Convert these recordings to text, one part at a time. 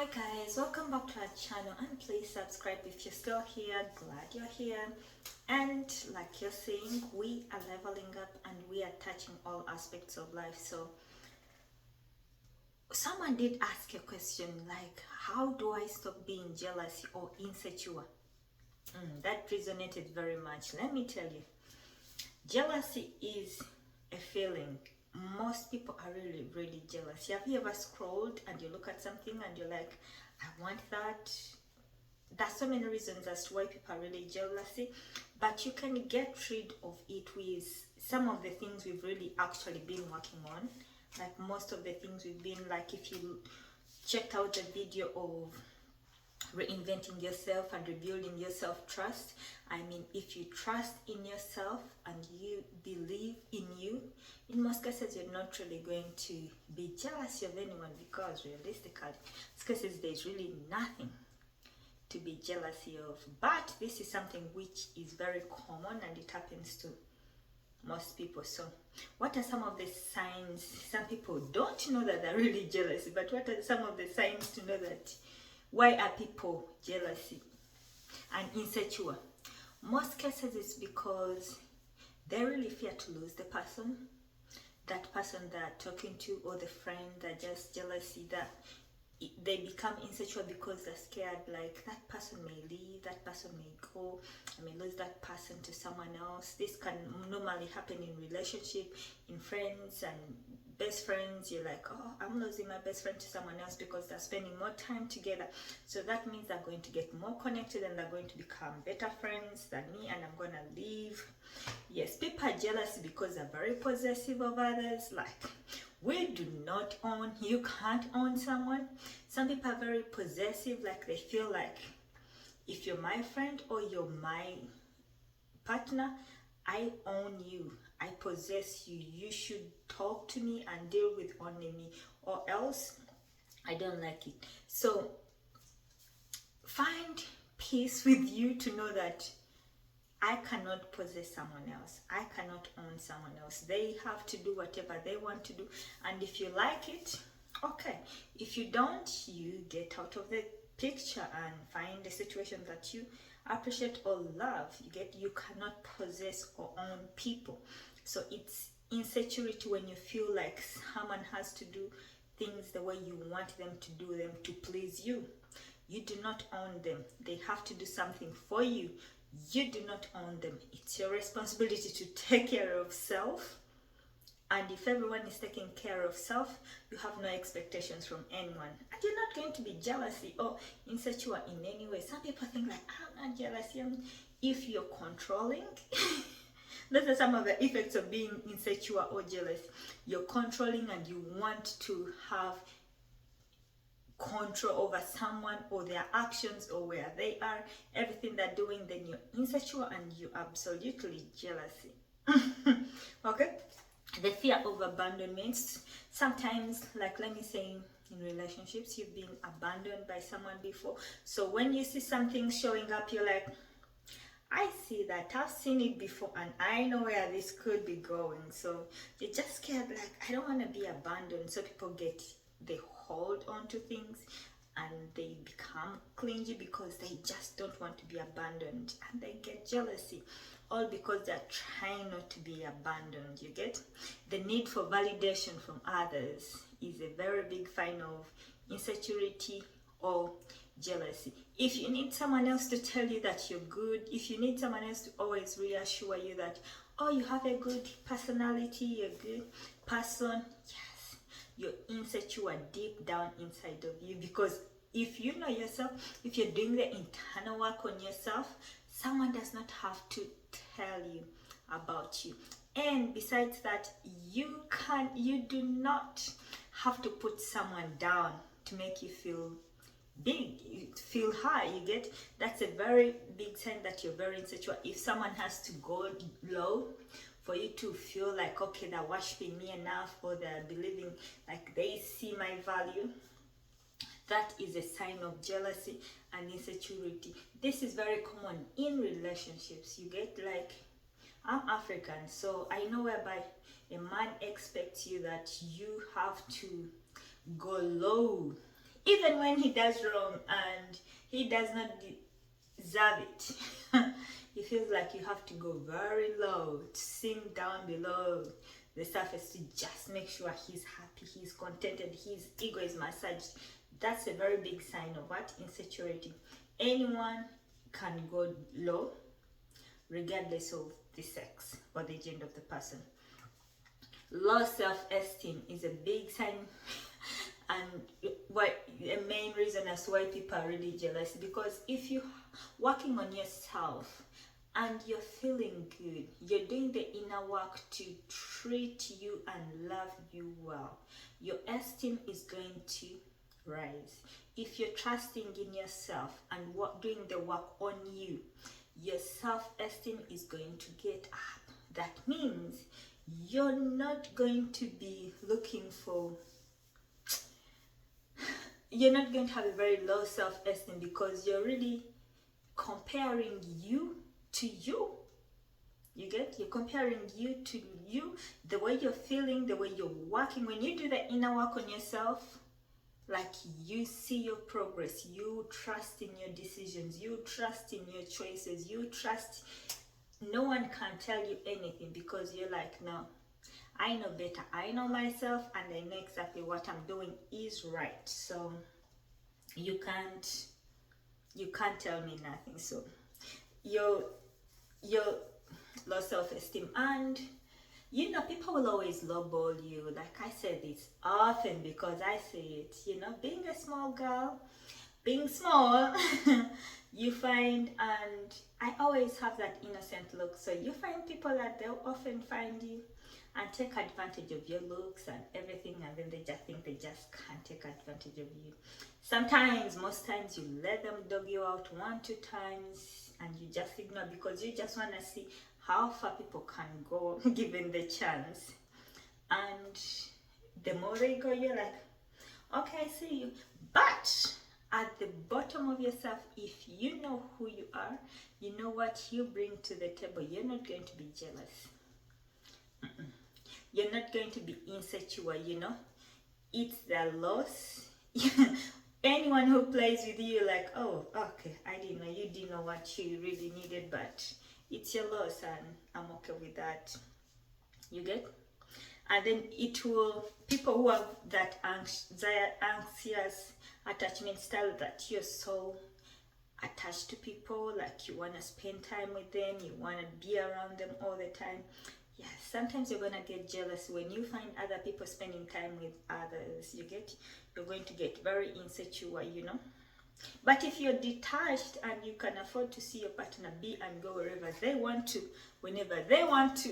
Hi guys, welcome back to our channel and please subscribe if you're still here. Glad you're here. And like you're saying, we are leveling up and we are touching all aspects of life. So someone did ask a question like, how do I stop being jealous or insecure? That resonated very much. Let me tell you, jealousy is a feeling. Most people are really jealous. Have you ever scrolled and you look at something and you're like, I want that? There's so many reasons as to why people are really jealousy, but you can get rid of it with some of the things we've really actually been working on. Like most of the things we've been, like if you checked out the video of reinventing yourself and rebuilding your self-trust. I mean, if you trust in yourself and you believe in you, in most cases you're not really going to be jealous of anyone, because realistically, in most cases there's really nothing to be jealousy of. But this is something which is very common and it happens to most people. So what are some of the signs? Some people don't know that they're really jealous, but what are some of the signs to know that why are people jealousy and insecure? Most cases it's because they really fear to lose the person, that person they're talking to, or the friend. They're just jealousy that they become insecure because they're scared, like that person may leave, that person may go, I may lose that person to someone else. This can normally happen in relationship, in friends and best friends. You're like, oh, I'm losing my best friend to someone else because they're spending more time together. So that means they're going to get more connected and they're going to become better friends than me, and I'm gonna leave. Yes, people are jealous because they're very possessive of others. Like, we do not own, you can't own someone. Some people are very possessive, like they feel like if you're my friend or you're my partner, I own you, I possess you, you should talk to me and deal with only me, or else I don't like it. So find peace with you to know that I cannot possess someone else. I cannot own someone else. They have to do whatever they want to do. And if you like it, okay. If you don't, you get out of the picture and find a situation that you appreciate or love. You cannot possess or own people. So it's insecurity when you feel like someone has to do things the way you want them to do them to please you. You do not own them. They have to do something for you. You do not own them. It's your responsibility to take care of self. And if everyone is taking care of self, you have no expectations from anyone. And you're not going to be jealousy or insecure in any way. Some people think like, I'm not jealous. If you're controlling, those are some of the effects of being insecure or jealous. You're controlling and you want to have control over someone or their actions or where they are, everything they're doing, then you're insecure and you're absolutely jealousy. Okay, the fear of abandonment. Sometimes, like, let me say, in relationships you've been abandoned by someone before, so when you see something showing up, you're like, I see that, I've seen it before and I know where this could be going. So you're just scared, like, I don't want to be abandoned. So people they hold on to things and they become clingy because they just don't want to be abandoned, and they get jealousy, all because they're trying not to be abandoned. You get? The need for validation from others is a very big sign of insecurity or jealousy. If you need someone else to tell you that you're good, if you need someone else to always reassure you that, oh, you have a good personality, you're a good person, yes, you're insecure deep down inside of you. Because if you know yourself, if you're doing the internal work on yourself, someone does not have to tell you about you. And besides that, you do not have to put someone down to make you feel big, you feel high. You get? That's a very big sign that you're very insecure. If someone has to go low for you to feel like, okay, they're worshiping me enough, or they're believing like they see my value, that is a sign of jealousy and insecurity. This is very common in relationships. You get? Like, I'm African, so I know whereby a man expects you that you have to go low even when he does wrong and he does not deserve it. He feels like you have to go very low to sink down below the surface to just make sure he's happy, he's contented, his ego is massaged. That's a very big sign of what? Insecurity. Anyone can go low regardless of the sex or the gender of the person. Low self-esteem is a big sign and what the main reason as why people are really jealous, because if you're working on yourself and you're feeling good, you're doing the inner work to treat you and love you well, your esteem is going to rise. If you're trusting in yourself and doing the work on you, your self-esteem is going to get up. That means you're not going to be looking for, you're not going to have a very low self-esteem because you're really comparing you to you. You get? You're comparing you to you, the way you're feeling, the way you're working. When you do the inner work on yourself, like you see your progress, you trust in your decisions, you trust in your choices, you trust no one can tell you anything because you're like, no, I know better, I know myself, and I know exactly what I'm doing is right. So you can't tell me nothing. So your low self-esteem, and you know, people will always lowball you. Like I said this often because I say it, you know, being a small girl, being small, you find, and I always have that innocent look. So you find people that they'll often find you and take advantage of your looks and everything, and then they just think they just can't take advantage of you. Sometimes, most times, you let them dog you out 1-2 times and you just ignore because you just want to see how far people can go given the chance. And the more they go, you're like, okay, I see you. But at the bottom of yourself, if you know who you are, you know what you bring to the table, you're not going to be jealous. You're not going to be insecure, you know. It's the loss. Anyone who plays with you, like, oh, okay, I didn't know, you didn't know what you really needed, but it's your loss and I'm okay with that. You get? And then it will, people who have that anxious attachment style, that you're so attached to people, like you want to spend time with them, you want to be around them all the time. Yes, sometimes you're going to get jealous when you find other people spending time with others. You get? You're going to get very insecure, you know. But if you're detached and you can afford to see your partner be and go wherever they want to, whenever they want to,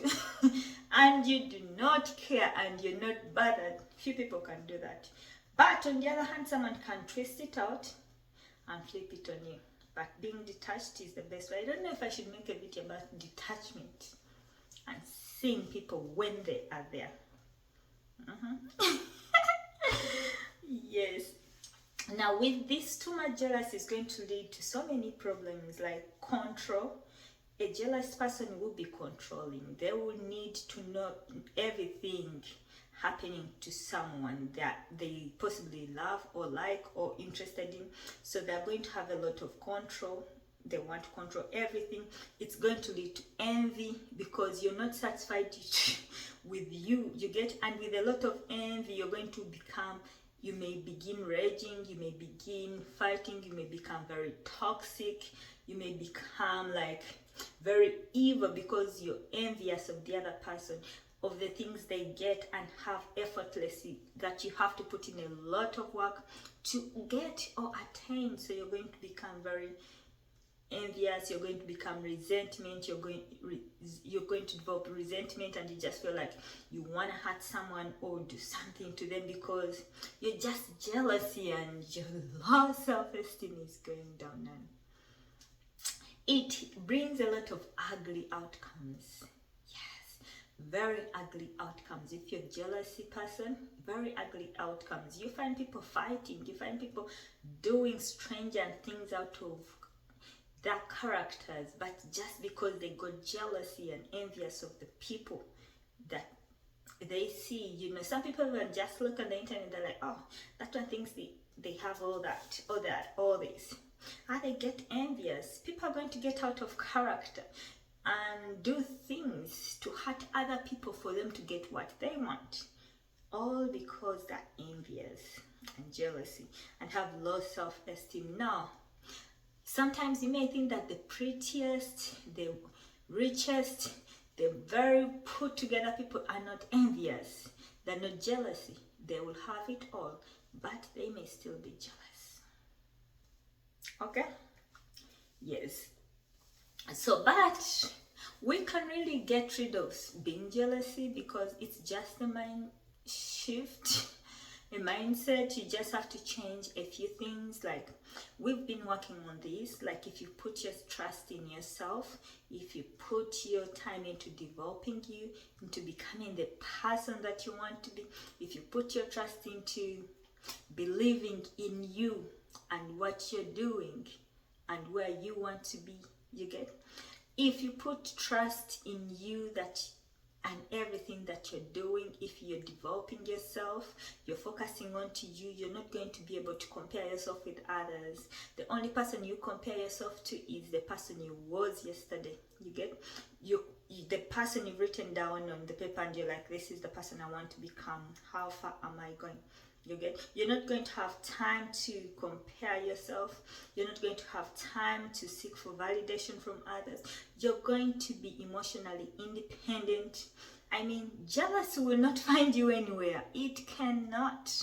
and you do not care and you're not bothered, few people can do that. But on the other hand, someone can twist it out and flip it on you. But being detached is the best way. I don't know if I should make a video about detachment and seeing people when they are there. Yes. Now with this, too much jealousy is going to lead to so many problems like control. A jealous person will be controlling. They will need to know everything happening to someone that they possibly love or like or interested in. So they're going to have a lot of control. They want to control everything. It's going to lead to envy because you're not satisfied with you. You get? And with a lot of envy, you're going to become, you may begin raging, you may begin fighting, you may become very toxic, you may become like very evil because you're envious of the other person, of the things they get and have effortlessly, that you have to put in a lot of work to get or attain. So you're going to become very envious, you're going to become resentment, you're going to develop resentment, and you just feel like you want to hurt someone or do something to them because you're just jealousy and your low self-esteem is going down, and it brings a lot of ugly outcomes. Yes, very ugly outcomes. If you're a jealousy person, very ugly outcomes. You find people fighting, you find people doing strange things out of their characters, but just because they got jealousy and envious of the people that they see. You know, some people will just look on the internet and they're like, oh, that one thinks they have all that, all this, and they get envious. People are going to get out of character and do things to hurt other people for them to get what they want, all because they're envious and jealousy and have low self-esteem. Now, sometimes you may think that the prettiest, the richest, the very put together people are not envious, they're not jealousy. They will have it all, but they may still be jealous. Okay? Yes. So, but we can really get rid of being jealousy, because it's just a mind shift, a mindset. You just have to change a few things. Like, we've been working on this. Like, if you put your trust in yourself, if you put your time into developing you, into becoming the person that you want to be, if you put your trust into believing in you and what you're doing and where you want to be, you get? If you put trust in you that and everything that you're doing, if you're developing yourself, you're focusing on to you, you're not going to be able to compare yourself with others. The only person you compare yourself to is the person you was yesterday. You get? The person you've written down on the paper, and you're like, this is the person I want to become. How far am I going? You get? You're not going to have time to compare yourself. You're not going to have time to seek for validation from others. You're going to be emotionally independent. I mean, jealousy will not find you anywhere. It cannot,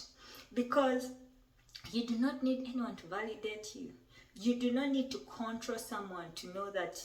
because you do not need anyone to validate you. You do not need to control someone to know that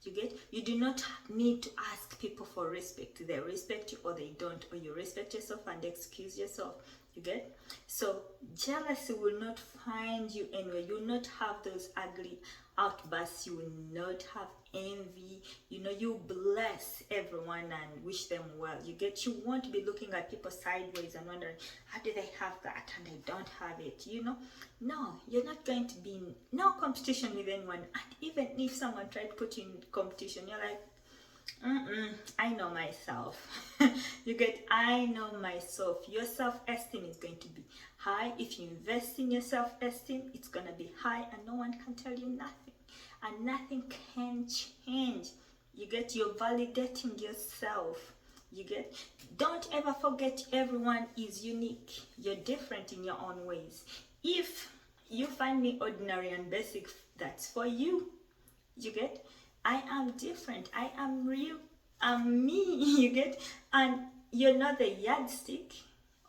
you get. You do not need to ask people for respect. They respect you or they don't, or you respect yourself and excuse yourself. You get? So jealousy will not find you anywhere. You will not have those ugly outbursts. You will not have envy. You know, you bless everyone and wish them well. You get? You won't be looking at people sideways and wondering, how do they have that and I don't have it? You know? No, you're not going to be in no competition with anyone. And even if someone tried to put you in competition, you're like, I know myself. You get? I know myself. Your self-esteem is going to be high. If you invest in your self-esteem, it's going to be high, and no one can tell you nothing, and nothing can change. You get? You're validating yourself. You get? Don't ever forget, everyone is unique. You're different in your own ways. If you find me ordinary and basic, that's for you. You get? I am different. I am real. I'm me. You get? And you're not the yardstick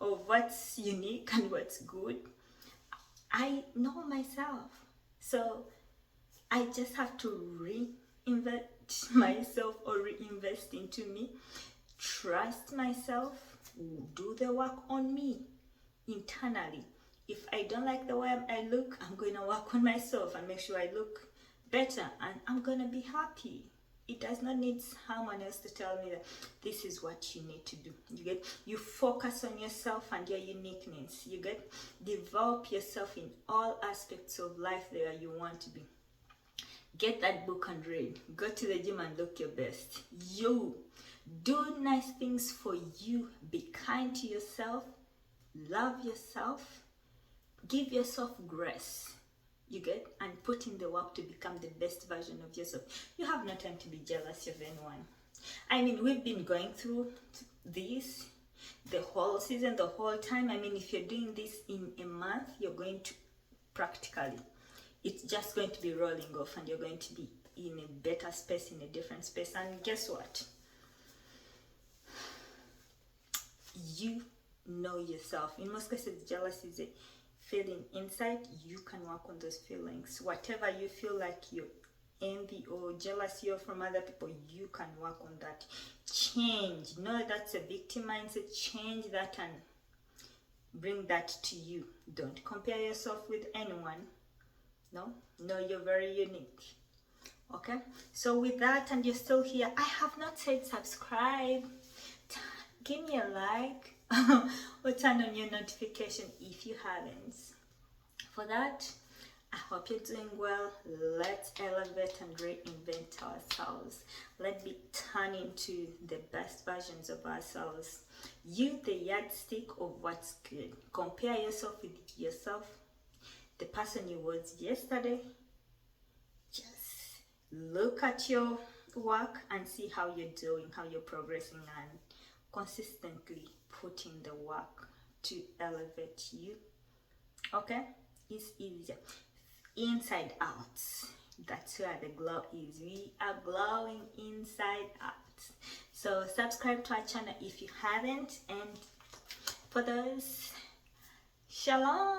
of what's unique and what's good. I know myself. So I just have to reinvent myself or reinvest into me. Trust myself. Do the work on me internally. If I don't like the way I look, I'm going to work on myself and make sure I look better, and I'm gonna be happy. It does not need someone else to tell me that this is what you need to do. You get? You focus on yourself and your uniqueness. You get? Develop yourself in all aspects of life that you want to be. Get that book and read. Go to the gym and look your best. You do nice things for you. Be kind to yourself. Love yourself. Give yourself grace. You get? And put in the work to become the best version of yourself. You have no time to be jealous of anyone. I mean, we've been going through this the whole season, the whole time. I mean, if you're doing this in a month, you're going to practically, it's just going to be rolling off, and you're going to be in a better space, in a different space. And guess what? You know yourself. In most cases, jealousy is a feeling inside. You can work on those feelings. Whatever you feel like you envy or jealousy of from other people, you can work on that. Change. No, that's a victim mindset. Change that and bring that to you. Don't compare yourself with anyone. No, you're very unique. Okay, so with that, and you're still here, I have not said subscribe. Give me a like or turn on your notification if you haven't. For that, I hope you're doing well. Let's elevate and reinvent ourselves. Let's be turned into the best versions of ourselves. You, the yardstick of what's good. Compare yourself with yourself. the person you was yesterday. Just look at your work and see how you're doing, how you're progressing, and consistently put in the work to elevate you. Okay, it's easier inside out. That's where the glow is. We are glowing inside out. So subscribe to our channel if you haven't, and for those, shalom.